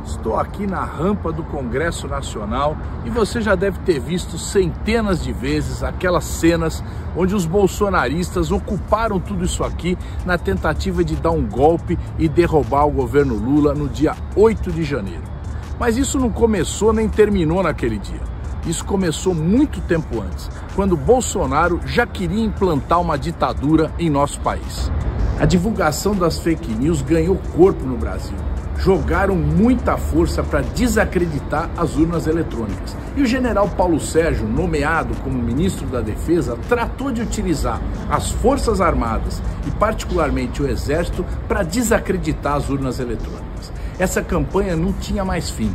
Estou aqui na rampa do Congresso Nacional e você já deve ter visto centenas de vezes aquelas cenas onde os bolsonaristas ocuparam tudo isso aqui na tentativa de dar um golpe e derrubar o governo Lula no dia 8 de janeiro. Mas isso não começou nem terminou naquele dia. Isso começou muito tempo antes, quando Bolsonaro já queria implantar uma ditadura em nosso país. A divulgação das fake news ganhou corpo no Brasil. Jogaram muita força para desacreditar as urnas eletrônicas. E o general Paulo Sérgio, nomeado como ministro da Defesa, tratou de utilizar as Forças Armadas e particularmente o Exército para desacreditar as urnas eletrônicas. Essa campanha não tinha mais fim.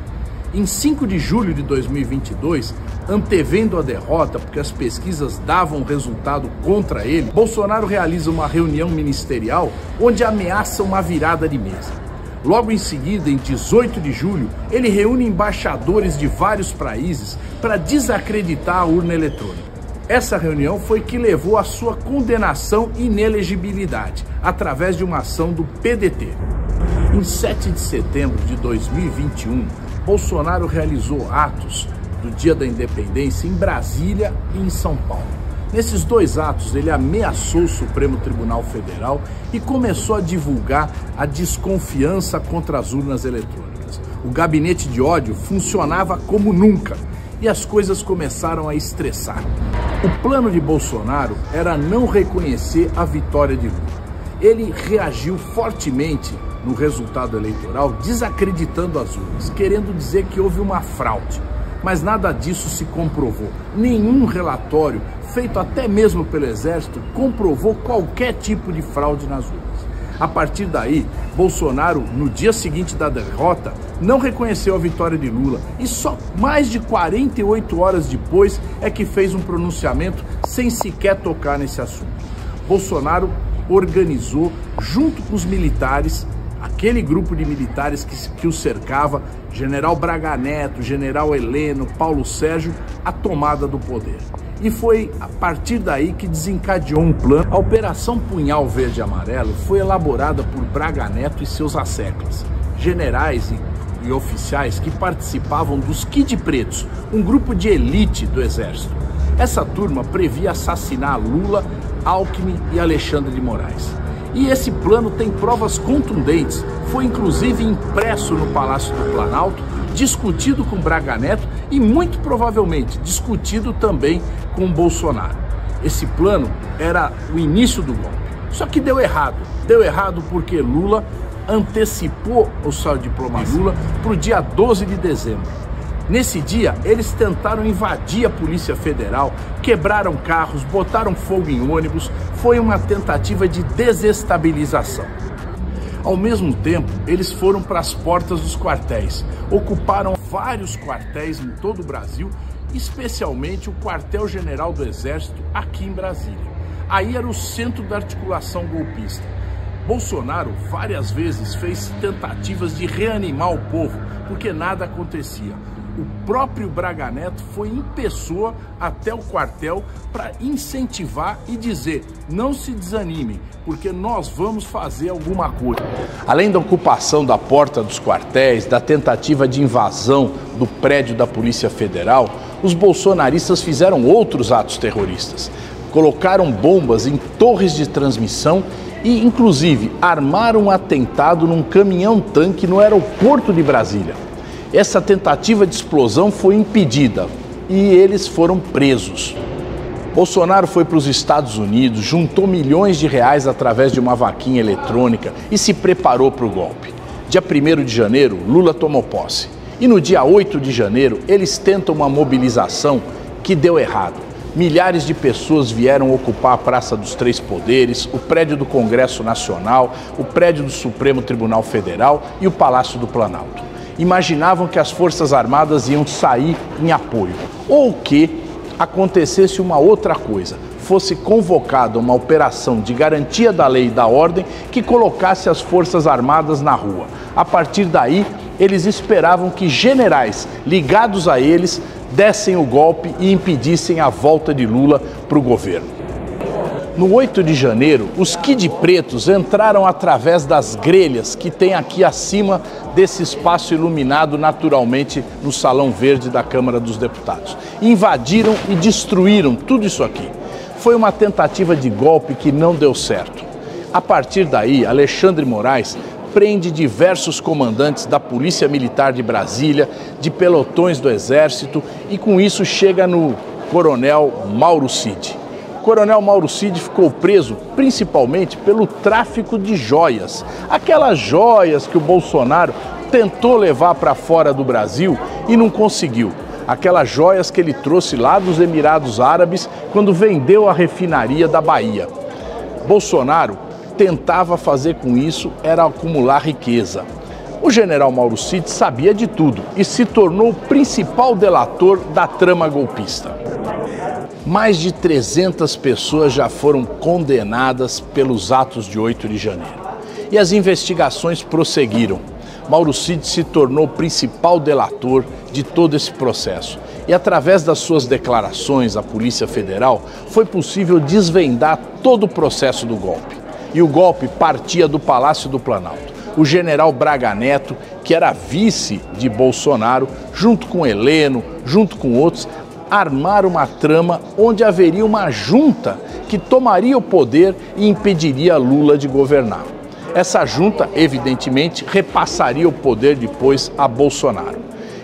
Em 5 de julho de 2022, antevendo a derrota, porque as pesquisas davam resultado contra ele, Bolsonaro realiza uma reunião ministerial onde ameaça uma virada de mesa. Logo em seguida, em 18 de julho, ele reúne embaixadores de vários países para desacreditar a urna eletrônica. Essa reunião foi que levou à sua condenação e inelegibilidade, através de uma ação do PDT. Em 7 de setembro de 2021, Bolsonaro realizou atos do Dia da Independência em Brasília e em São Paulo. Nesses dois atos, ele ameaçou o Supremo Tribunal Federal e começou a divulgar a desconfiança contra as urnas eletrônicas. O gabinete de ódio funcionava como nunca e as coisas começaram a estressar. O plano de Bolsonaro era não reconhecer a vitória de Lula. Ele reagiu fortemente no resultado eleitoral, desacreditando as urnas, querendo dizer que houve uma fraude. Mas nada disso se comprovou. Nenhum relatório, feito até mesmo pelo Exército, comprovou qualquer tipo de fraude nas urnas. A partir daí, Bolsonaro, no dia seguinte da derrota, não reconheceu a vitória de Lula e só mais de 48 horas depois é que fez um pronunciamento sem sequer tocar nesse assunto. Bolsonaro organizou, junto com os militares, aquele grupo de militares que o cercava, General Braga Neto, General Heleno, Paulo Sérgio, a tomada do poder. E foi a partir daí que desencadeou um plano. A Operação Punhal Verde e Amarelo foi elaborada por Braga Neto e seus asseclas, generais e oficiais que participavam dos Kid Pretos, um grupo de elite do Exército. Essa turma previa assassinar Lula, Alckmin e Alexandre de Moraes. E esse plano tem provas contundentes, foi inclusive impresso no Palácio do Planalto, discutido com Braga Neto e muito provavelmente discutido também com Bolsonaro. Esse plano era o início do golpe, só que deu errado. Deu errado porque Lula antecipou o seu diploma Lula para o dia 12 de dezembro. Nesse dia, eles tentaram invadir a Polícia Federal, quebraram carros, botaram fogo em ônibus, foi uma tentativa de desestabilização. Ao mesmo tempo, eles foram para as portas dos quartéis, ocuparam vários quartéis em todo o Brasil, especialmente o quartel-general do Exército aqui em Brasília. Aí era o centro da articulação golpista. Bolsonaro várias vezes fez tentativas de reanimar o povo, porque nada acontecia. O próprio Braga Neto foi em pessoa até o quartel para incentivar e dizer: não se desanimem, porque nós vamos fazer alguma coisa. Além da ocupação da porta dos quartéis, da tentativa de invasão do prédio da Polícia Federal, os bolsonaristas fizeram outros atos terroristas. Colocaram bombas em torres de transmissão e, inclusive, armaram um atentado num caminhão-tanque no aeroporto de Brasília. Essa tentativa de explosão foi impedida e eles foram presos. Bolsonaro foi para os Estados Unidos, juntou milhões de reais através de uma vaquinha eletrônica e se preparou para o golpe. Dia 1º de janeiro, Lula tomou posse. E no dia 8 de janeiro, eles tentam uma mobilização que deu errado. Milhares de pessoas vieram ocupar a Praça dos Três Poderes, o prédio do Congresso Nacional, o prédio do Supremo Tribunal Federal e o Palácio do Planalto. Imaginavam que as Forças Armadas iam sair em apoio, ou que acontecesse uma outra coisa, fosse convocada uma operação de garantia da lei e da ordem que colocasse as Forças Armadas na rua. A partir daí, eles esperavam que generais ligados a eles dessem o golpe e impedissem a volta de Lula para o governo. No 8 de janeiro, os Kid Pretos entraram através das grelhas que tem aqui acima desse espaço iluminado naturalmente no Salão Verde da Câmara dos Deputados. Invadiram e destruíram tudo isso aqui. Foi uma tentativa de golpe que não deu certo. A partir daí, Alexandre Moraes prende diversos comandantes da Polícia Militar de Brasília, de pelotões do Exército e com isso chega no Coronel Mauro Cid. O Coronel Mauro Cid ficou preso principalmente pelo tráfico de joias. Aquelas joias que o Bolsonaro tentou levar para fora do Brasil e não conseguiu. Aquelas joias que ele trouxe lá dos Emirados Árabes quando vendeu a refinaria da Bahia. Bolsonaro tentava fazer com isso era acumular riqueza. O general Mauro Cid sabia de tudo e se tornou o principal delator da trama golpista. Mais de 300 pessoas já foram condenadas pelos atos de 8 de janeiro. E as investigações prosseguiram. Mauro Cid se tornou o principal delator de todo esse processo. E através das suas declarações à Polícia Federal, foi possível desvendar todo o processo do golpe. E o golpe partia do Palácio do Planalto. O general Braga Neto, que era vice de Bolsonaro, junto com Heleno, junto com outros, armaram uma trama onde haveria uma junta que tomaria o poder e impediria Lula de governar. Essa junta, evidentemente, repassaria o poder depois a Bolsonaro.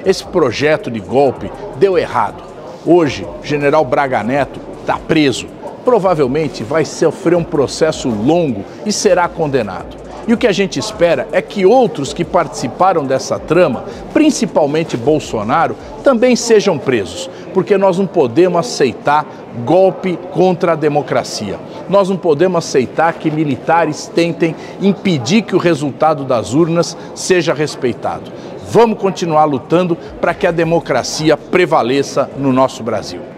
Esse projeto de golpe deu errado. Hoje, o general Braga Neto está preso. Provavelmente vai sofrer um processo longo e será condenado. E o que a gente espera é que outros que participaram dessa trama, principalmente Bolsonaro, também sejam presos, porque nós não podemos aceitar golpe contra a democracia. Nós não podemos aceitar que militares tentem impedir que o resultado das urnas seja respeitado. Vamos continuar lutando para que a democracia prevaleça no nosso Brasil.